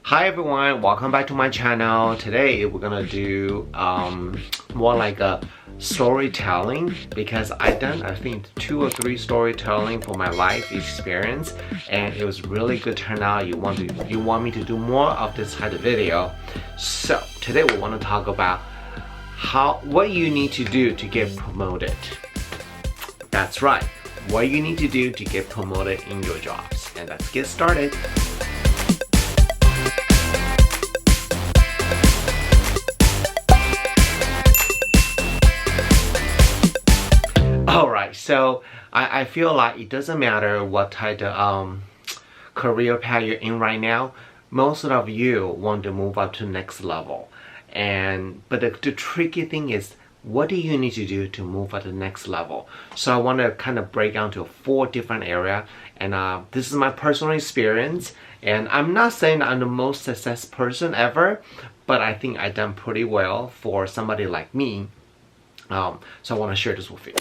Hi everyone, welcome back to my channel. Today we're gonna do more like a storytelling because I done I think 2 or 3 storytelling for my life experience and it was really good turnout. You want me to do more of this type of video. So today we want to talk about what you need to do to get promoted. That's right, what you need to do to get promoted in your jobs. And let's get started. Alright, so I feel like it doesn't matter what type of career path you're in right now. Most of you want to move up to the next level. But the tricky thing is, what do you need to do to move up to the next level? So I want to kind of break down to 4 different areas. And this is my personal experience. And I'm not saying I'm the most successful person ever, but I think I've done pretty well for somebody like me. So I want to share this with you.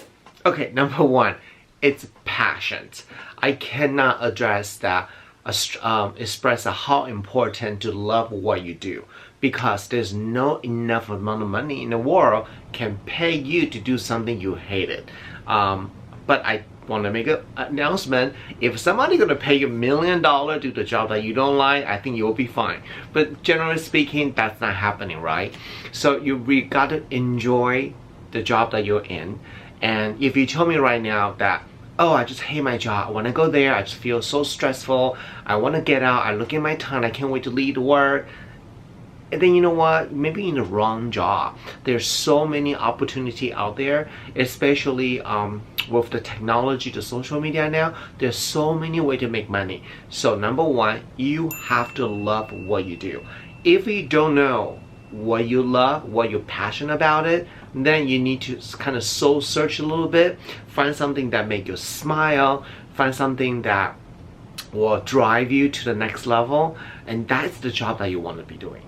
Okay, number 1, it's passion. I cannot address that, express how important to love what you do, because there's no enough amount of money in the world can pay you to do something you hated. But I want to make an announcement. If somebody gonna pay you $1 million to do the job that you don't like, I think you'll be fine. But generally speaking, that's not happening, right? So we gotta enjoy the job that you're in. And if you tell me right now that, oh, I just hate my job, when I go there I just feel so stressful, I want to get out, I look at my time, I can't wait to leave work, and then you know what, maybe in the wrong job. There's so many opportunity out there, especially with the technology, the social media now, there's so many ways to make money. So number 1, you have to love what you do. If you don't know what you love, what you're passionate about it, then you need to kind of soul search a little bit, find something that make you smile, find something that will drive you to the next level, and that's the job that you want to be doing.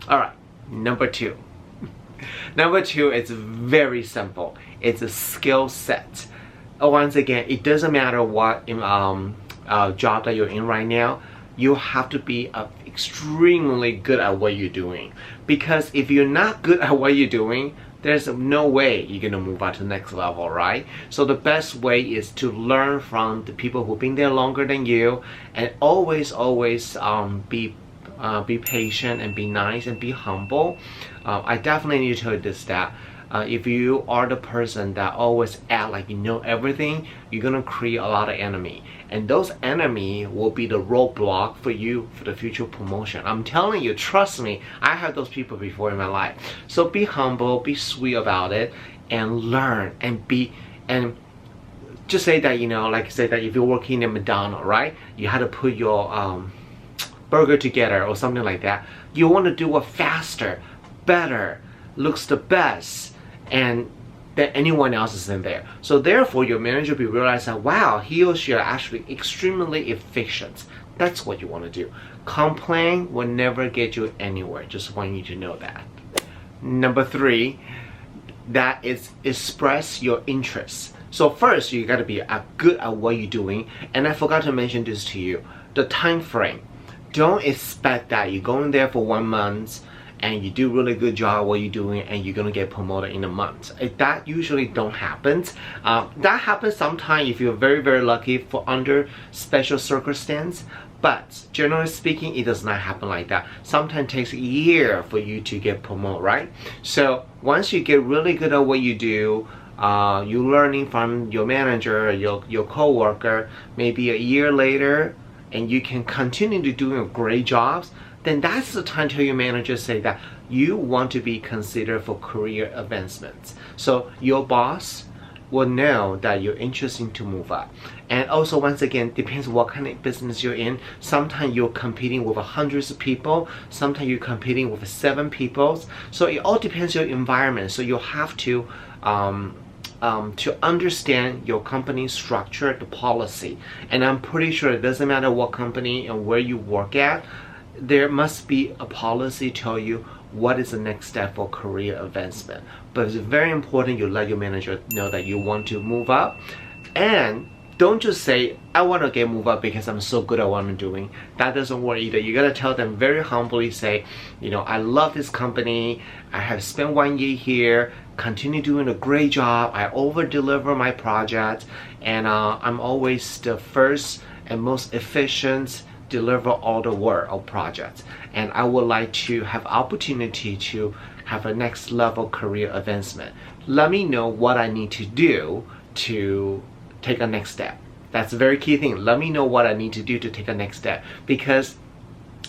Alright, number 2. Number 2 is very simple. It's a skill set. Once again, it doesn't matter what job that you're in right now, you have to be extremely good at what you're doing. Because if you're not good at what you're doing, there's no way you're gonna move on to the next level, right? So the best way is to learn from the people who've been there longer than you, and always be patient and be nice and be humble. I definitely need to tell you this, that if you are the person that always act like you know everything, you're gonna create a lot of enemy, and those enemy will be the roadblock for you for the future promotion. I'm telling you, trust me, I had those people before in my life. So be humble, be sweet about it, and learn and just say that, you know, like say that if you're working in McDonald's, right, you had to put your burger together or something like that. You want to do it faster, better, looks the best, and that anyone else is in there. So therefore your manager will realize that, wow, he or she are actually extremely efficient. That's what you want to do. Complain will never get you anywhere. Just want you to know that. Number 3, that is express your interests. So first you got to be good at what you're doing, and I forgot to mention this to you, the time frame. Don't expect that you're going there for 1 month and you do really good job what you're doing and you're gonna get promoted in a month. That usually don't happen. That happens sometimes if you're very lucky for under special circumstance, but generally speaking it does not happen like that. Sometimes it takes a year for you to get promoted, right? So once you get really good at what you do, you're learning from your manager, your co-worker, maybe a year later, and you can continue to doing great jobs, then that's the time to your manager say that you want to be considered for career advancements. So your boss will know that you're interested to move up. And also, once again, depends what kind of business you're in. Sometimes you're competing with hundreds of people, sometimes you're competing with 7 people. So it all depends on your environment. So you have to understand your company's structure, the policy. And I'm pretty sure it doesn't matter what company and where you work at, there must be a policy to tell you what is the next step for career advancement. But it's very important you let your manager know that you want to move up, and Don't just say, I want to get moved up because I'm so good at what I'm doing. That doesn't work either. You gotta tell them very humbly, say, you know, I love this company. I have spent 1 year here, continue doing a great job. I over deliver my project, and I'm always the first and most efficient deliver all the work of projects. And I would like to have opportunity to have a next level career advancement. Let me know what I need to do to take a next step. That's a very key thing. Let me know what I need to do to take a next step. Because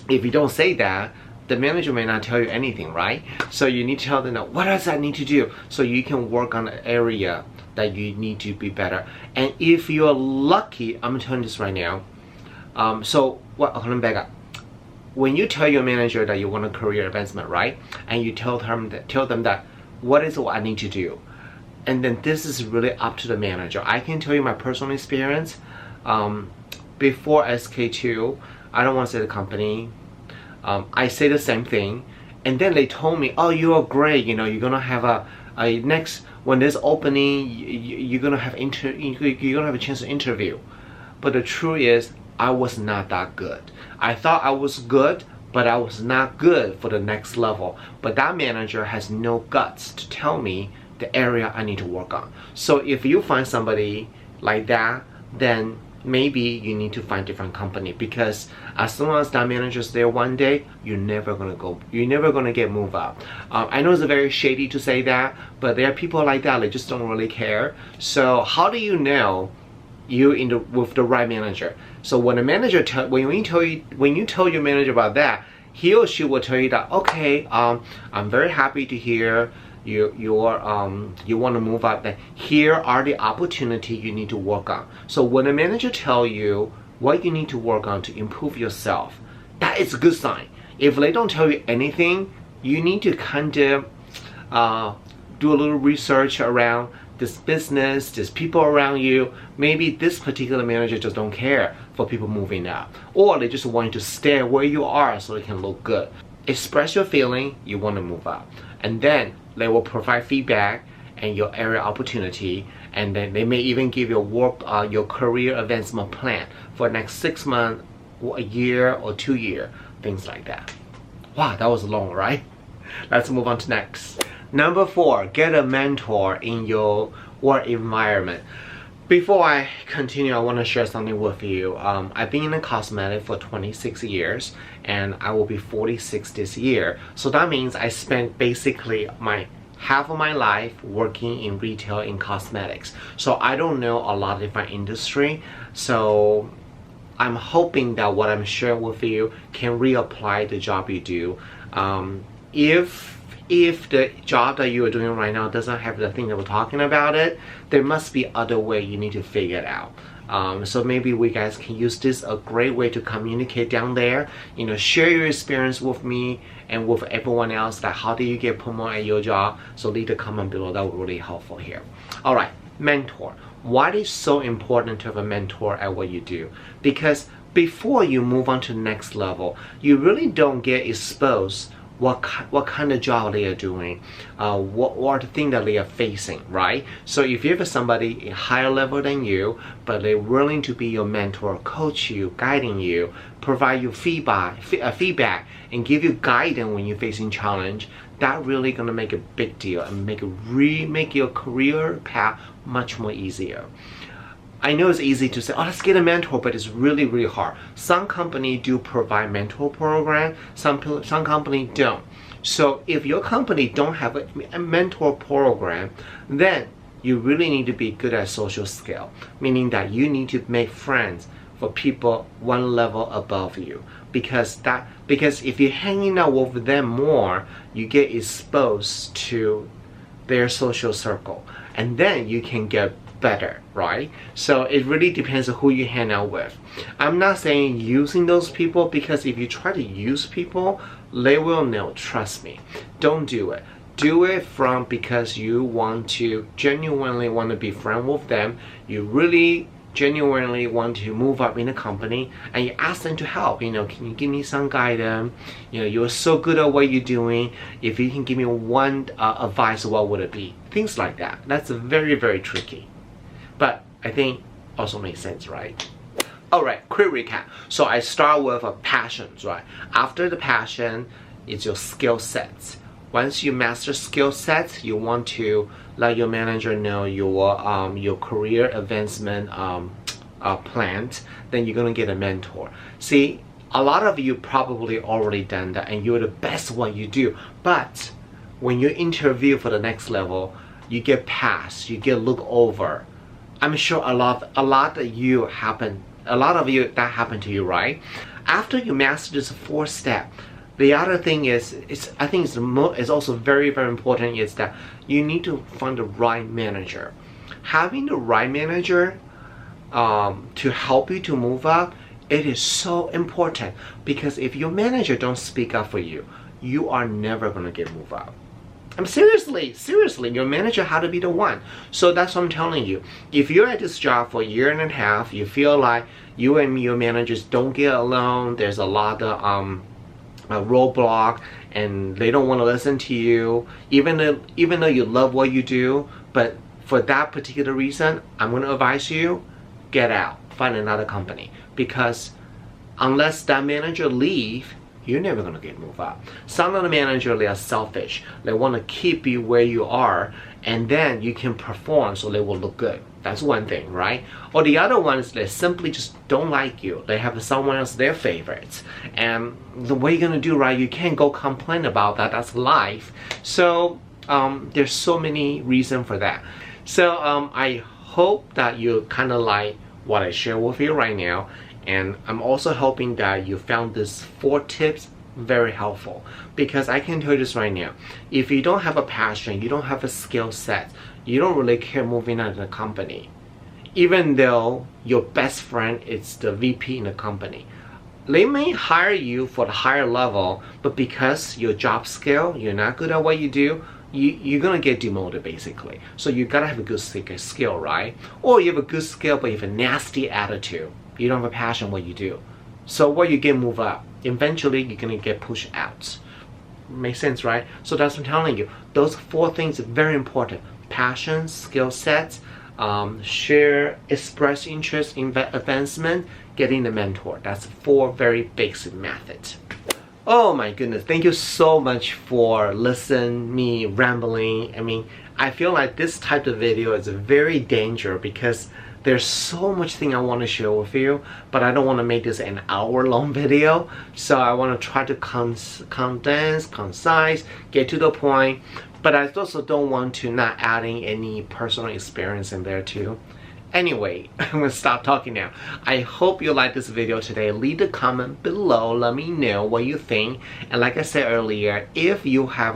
if you don't say that, the manager may not tell you anything, right? So you need to tell them, what does I need to do so you can work on an area that you need to be better. And if you're lucky, I'm telling you this right now. Let me back up. When you tell your manager that you want a career advancement, right? And you tell them that what is what I need to do. And then this is really up to the manager. I can tell you my personal experience. Before SK2, I don't want to say the company. I say the same thing, and then they told me, "Oh, you are great. You know, you're gonna have a next when there's opening, you're gonna have a chance to interview." But the truth is, I was not that good. I thought I was good, but I was not good for the next level. But that manager has no guts to tell me the area I need to work on. So if you find somebody like that, then maybe you need to find different company, because as long as that manager's there one day, you're never gonna get moved up. I know it's very shady to say that, but there are people like that, they just don't really care. So how do you know you with the right manager? So when a manager when you tell your manager about that, he or she will tell you that, okay, I'm very happy to hear you want to move up. Then here are the opportunity you need to work on. So when a manager tell you what you need to work on to improve yourself, that is a good sign. If they don't tell you anything, you need to kind of do a little research around this business, there's people around you. Maybe this particular manager just don't care for people moving up, or they just want you to stay where you are so they can look good. Express your feeling you want to move up, and then they will provide feedback and your area opportunity, and then they may even give you your career advancement plan for the next 6 months, or a year, or 2 years, things like that. Wow, that was long, right? Let's move on to next. Number 4, get a mentor in your work environment. Before I continue, I want to share something with you. I've been in the cosmetic for 26 years, and I will be 46 this year. So that means I spent basically half of my life working in retail in cosmetics. So I don't know a lot of different industry. So I'm hoping that what I'm sharing with you can reapply the job you do. If the job that you are doing right now doesn't have the thing that we're talking about there must be other way you need to figure it out. So maybe we guys can use this a great way to communicate down there. You know, share your experience with me and with everyone else, that how do you get promoted at your job. So leave a comment below, that would really helpful here. All right, mentor. Why is it so important to have a mentor at what you do? Because before you move on to the next level, you really don't get exposed what kind of job they are doing, what the thing that they are facing, right? So if you have somebody higher level than you, but they're willing to be your mentor, coach you, guiding you, provide you feedback, and give you guidance when you're facing challenge, that really gonna make a big deal and make your career path much more easier. I know it's easy to say, oh, let's get a mentor, but it's really, really hard. Some companies do provide mentor program, some companies don't. So if your company don't have a mentor program, then you really need to be good at social skill, meaning that you need to make friends for people one level above you. Because if you're hanging out with them more, you get exposed to their social circle, and then you can get better, right? So it really depends on who you hang out with. I'm not saying using those people, because if you try to use people, they will know, trust me. Don't do it. Do it because you genuinely want to be friends with them. You really genuinely want to move up in a company, and you ask them to help. You know, can you give me some guidance? You know, you're so good at what you're doing. If you can give me one advice, what would it be? Things like that. That's very, very tricky. But I think Also makes sense, right? Alright, quick recap. So I start with a passions, right? After the passion, it's your skill sets. Once you master skill sets, you want to let your manager know your career advancement plan. Then you're gonna get a mentor. See, a lot of you probably already done that, and you're the best what you do. But when you interview for the next level, you get passed, you get looked over. I'm sure a lot of you that happened to you, right? After you master this 4 step, the other thing is, I think it's also very, very important, is that you need to find the right manager. Having the right manager to help you to move up, it is so important, because if your manager don't speak up for you, you are never gonna get moved up. I'm seriously, your manager had to be the one. So that's what I'm telling you. If you're at this job for a year and a half, you feel like you and your managers don't get along, there's a lot of roadblock, and they don't want to listen to you, even though you love what you do, but for that particular reason, I'm going to advise you, get out, find another company, because unless that manager leave, you're never going to get moved up. Some of the managers, they are selfish. They want to keep you where you are, and then you can perform so they will look good. That's one thing, right? Or the other one is they simply just don't like you. They have someone else their favorites. And the way you're going to do, right, you can't go complain about that. That's life. So there's so many reasons for that. So I hope that you kind of like what I share with you right now. And I'm also hoping that you found these 4 tips very helpful, because I can tell you this right now, if you don't have a passion, you don't have a skill set, you don't really care moving out of the company, even though your best friend is the VP in the company, they may hire you for the higher level, but because your job skill, you're not good at what you do, you're gonna get demoted basically. So you gotta have a good skill, right? Or you have a good skill but you have a nasty attitude, you don't have a passion what you do, so what you get moved up, eventually you're gonna get pushed out. Makes sense, right? So that's what I'm telling you, those 4 things are very important: passion, skill sets, share, express interest in advancement, getting the mentor. That's 4 very basic methods. Oh my goodness, thank you so much for listening me rambling. I mean, I feel like this type of video is very dangerous, because there's so much thing I want to share with you, but I don't want to make this an hour-long video. So I want to try to condense, concise, get to the point. But I also don't want to not adding any personal experience in there too. Anyway, I'm gonna stop talking now. I hope you like this video today. Leave a comment below. Let me know what you think. And like I said earlier, if you have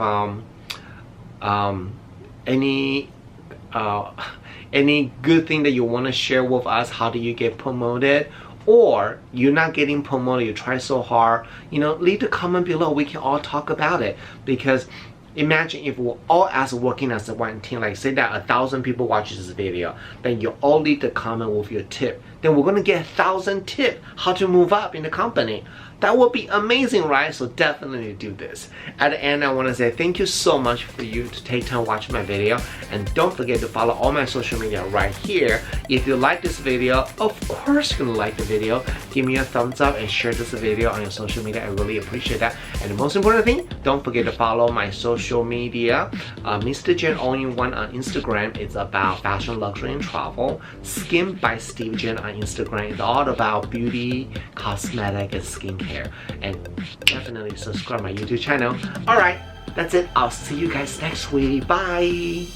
any good thing that you want to share with us, how do you get promoted, or you're not getting promoted, you try so hard, you know, leave a comment below. We can all talk about it, because imagine if we're all as working as a one team, like say that 1,000 people watch this video, then you all leave the comment with your tip, then we're gonna get 1,000 tips how to move up in the company. That would be amazing, right? So definitely do this. At the end, I want to say thank you so much for you to take time watching my video, and don't forget to follow all my social media right here. If you like this video, of course you're gonna like the video. Give me a thumbs up and share this video on your social media. I really appreciate that. And the most important thing, don't forget to follow my social media. Mr. Jen All-in-One on Instagram. It's about fashion, luxury, and travel. Skin by Steve Jen on Instagram. It's all about beauty, cosmetic, and skincare. And definitely subscribe my YouTube channel. Alright, that's it. I'll see you guys next week. Bye!